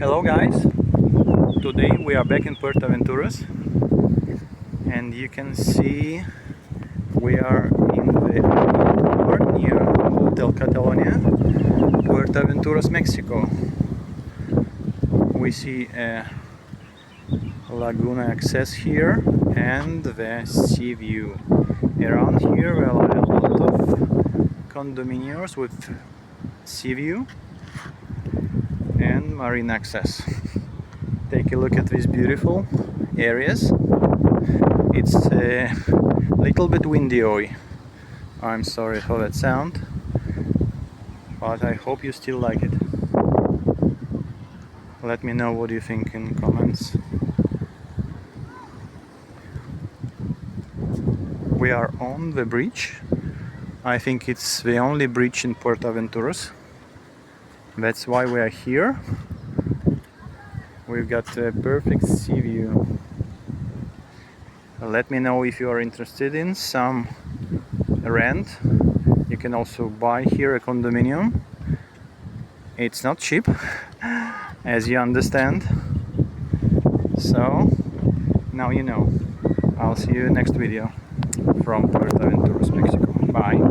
Hello guys, today we are back in Puerto Aventuras and you can see we are in the port near Hotel Catalonia, Puerto Aventuras, Mexico. We see a Laguna access here and the sea view. Around here there are a lot of condominiums with sea view and marine access. Take a look at these beautiful areas. It's a little bit windy. I'm sorry for that sound, but I hope you still like it. Let me know what you think in comments. We are on the bridge. I think it's the only bridge in Puerto Aventuras. That's why we are here. We've got a perfect sea view. Let me know if you are interested in some rent. You can also buy here a condominium. It's not cheap, as you understand. So now you know. I'll see you next video from Puerto Aventuras, Mexico. Bye.